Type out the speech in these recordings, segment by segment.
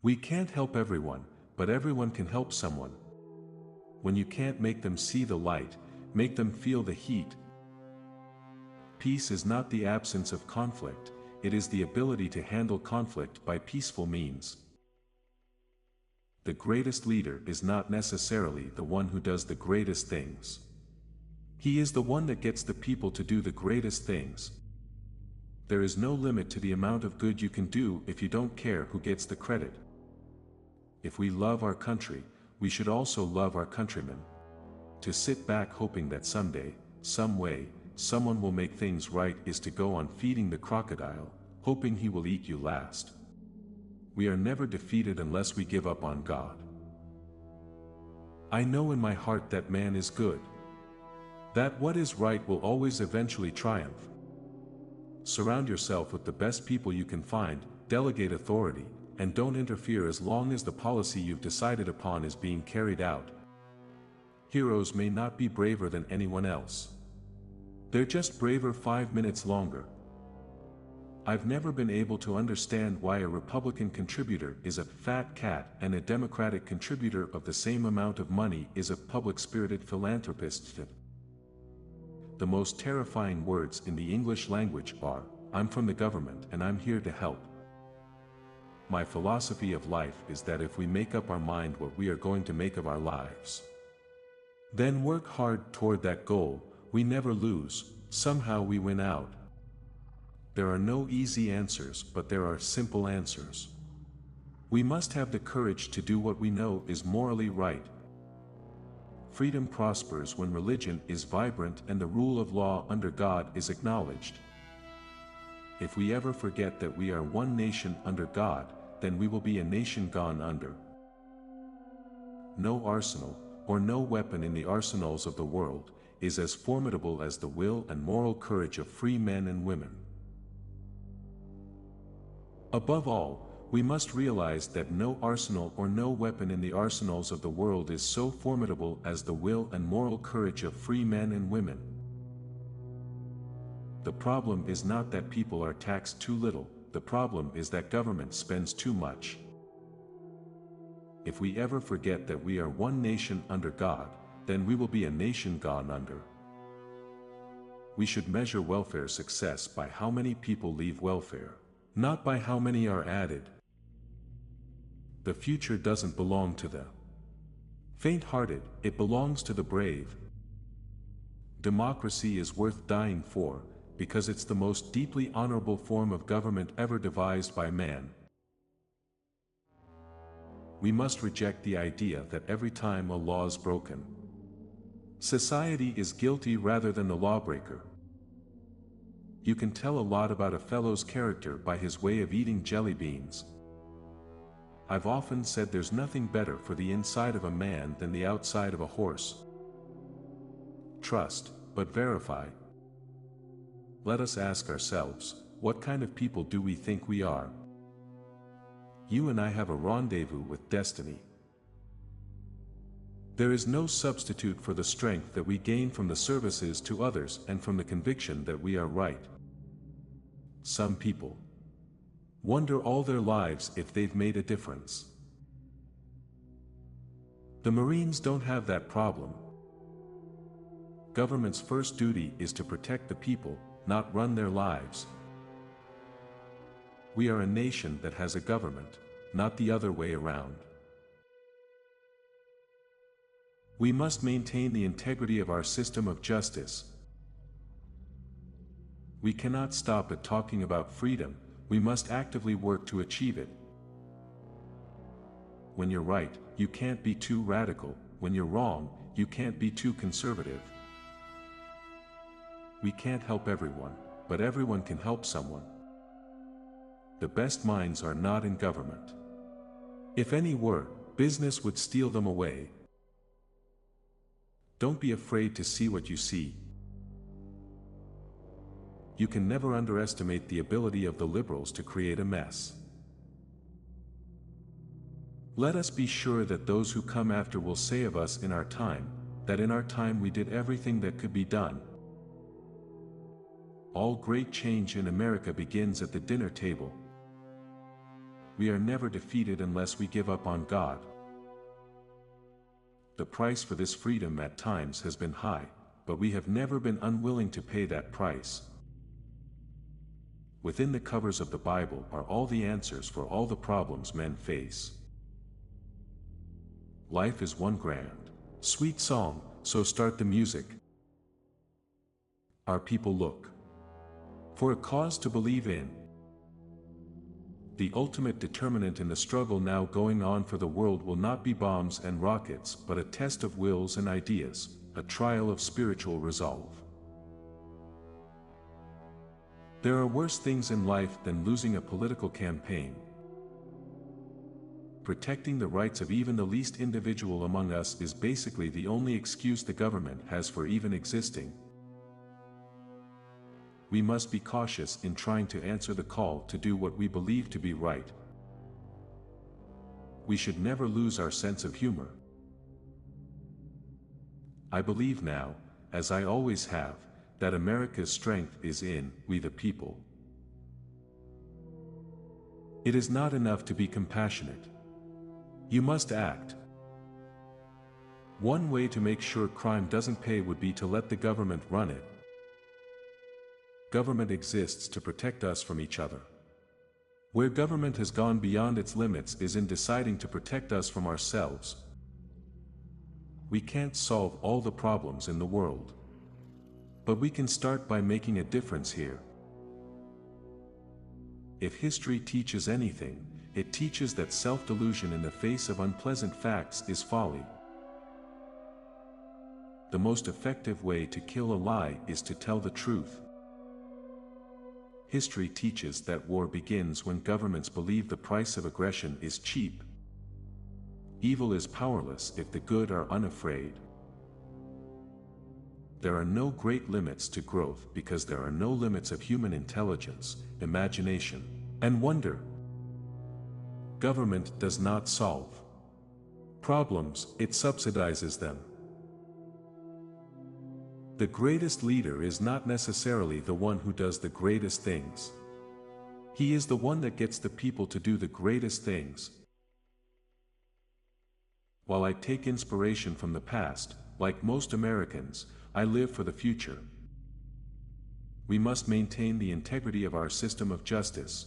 We can't help everyone, but everyone can help someone. When you can't make them see the light, make them feel the heat. Peace is not the absence of conflict, it is the ability to handle conflict by peaceful means. The greatest leader is not necessarily the one who does the greatest things. He is the one that gets the people to do the greatest things. There is no limit to the amount of good you can do if you don't care who gets the credit. If we love our country, we should also love our countrymen. To sit back hoping that someday, some way, someone will make things right is to go on feeding the crocodile, hoping he will eat you last. We are never defeated unless we give up on God. I know in my heart that man is good. That what is right will always eventually triumph. Surround yourself with the best people you can find, delegate authority, and don't interfere as long as the policy you've decided upon is being carried out. Heroes may not be braver than anyone else. They're just braver 5 minutes longer. I've never been able to understand why a Republican contributor is a fat cat and a Democratic contributor of the same amount of money is a public-spirited philanthropist. The most terrifying words in the English language are, "I'm from the government and I'm here to help." My philosophy of life is that if we make up our mind what we are going to make of our lives, then work hard toward that goal, we never lose, somehow we win out. There are no easy answers, but there are simple answers. We must have the courage to do what we know is morally right. Freedom prospers when religion is vibrant and the rule of law under God is acknowledged. If we ever forget that we are one nation under God, then we will be a nation gone under. No arsenal, or no weapon in the arsenals of the world, is as formidable as the will and moral courage of free men and women. Above all, we must realize that no arsenal or no weapon in the arsenals of the world is so formidable as the will and moral courage of free men and women. The problem is not that people are taxed too little, the problem is that government spends too much. If we ever forget that we are one nation under God, then we will be a nation gone under. We should measure welfare success by how many people leave welfare, not by how many are added. The future doesn't belong to the faint-hearted, it belongs to the brave. Democracy is worth dying for, because it's the most deeply honorable form of government ever devised by man. We must reject the idea that every time a law is broken, society is guilty rather than the lawbreaker. You can tell a lot about a fellow's character by his way of eating jelly beans. I've often said there's nothing better for the inside of a man than the outside of a horse. Trust, but verify. Let us ask ourselves, what kind of people do we think we are? You and I have a rendezvous with destiny. There is no substitute for the strength that we gain from the services to others and from the conviction that we are right. Some people wonder all their lives if they've made a difference. The Marines don't have that problem. Government's first duty is to protect the people, not run their lives. We are a nation that has a government, not the other way around. We must maintain the integrity of our system of justice. We cannot stop at talking about freedom, we must actively work to achieve it. When you're right, you can't be too radical, when you're wrong, you can't be too conservative. We can't help everyone, but everyone can help someone. The best minds are not in government. If any were, business would steal them away. Don't be afraid to see what you see. You can never underestimate the ability of the liberals to create a mess. Let us be sure that those who come after will say of us in our time, that in our time we did everything that could be done. All great change in America begins at the dinner table. we are never defeated unless we give up on God. The price for this freedom at times has been high, but we have never been unwilling to pay that price. Within the covers of the Bible are all the answers for all the problems men face. Life is one grand, sweet song, so start the music. Our people look for a cause to believe in. The ultimate determinant in the struggle now going on for the world will not be bombs and rockets, but a test of wills and ideas, a trial of spiritual resolve. There are worse things in life than losing a political campaign. Protecting the rights of even the least individual among us is basically the only excuse the government has for even existing. We must be cautious in trying to answer the call to do what we believe to be right. We should never lose our sense of humor. I believe now, as I always have, that America's strength is in we the people. It is not enough to be compassionate. You must act. One way to make sure crime doesn't pay would be to let the government run it. Government exists to protect us from each other. Where government has gone beyond its limits is in deciding to protect us from ourselves. We can't solve all the problems in the world. But we can start by making a difference here. If history teaches anything, it teaches that self-delusion in the face of unpleasant facts is folly. The most effective way to kill a lie is to tell the truth. History teaches that war begins when governments believe the price of aggression is cheap. Evil is powerless if the good are unafraid. There are no great limits to growth because there are no limits of human intelligence, imagination, and wonder. Government does not solve problems, it subsidizes them. The greatest leader is not necessarily the one who does the greatest things. He is the one that gets the people to do the greatest things. While I take inspiration from the past, like most Americans, I live for the future. We must maintain the integrity of our system of justice.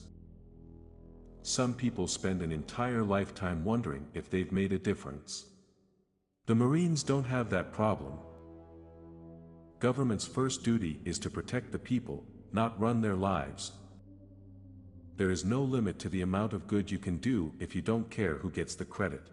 Some people spend an entire lifetime wondering if they've made a difference. The Marines don't have that problem. Government's first duty is to protect the people, not run their lives. There is no limit to the amount of good you can do if you don't care who gets the credit.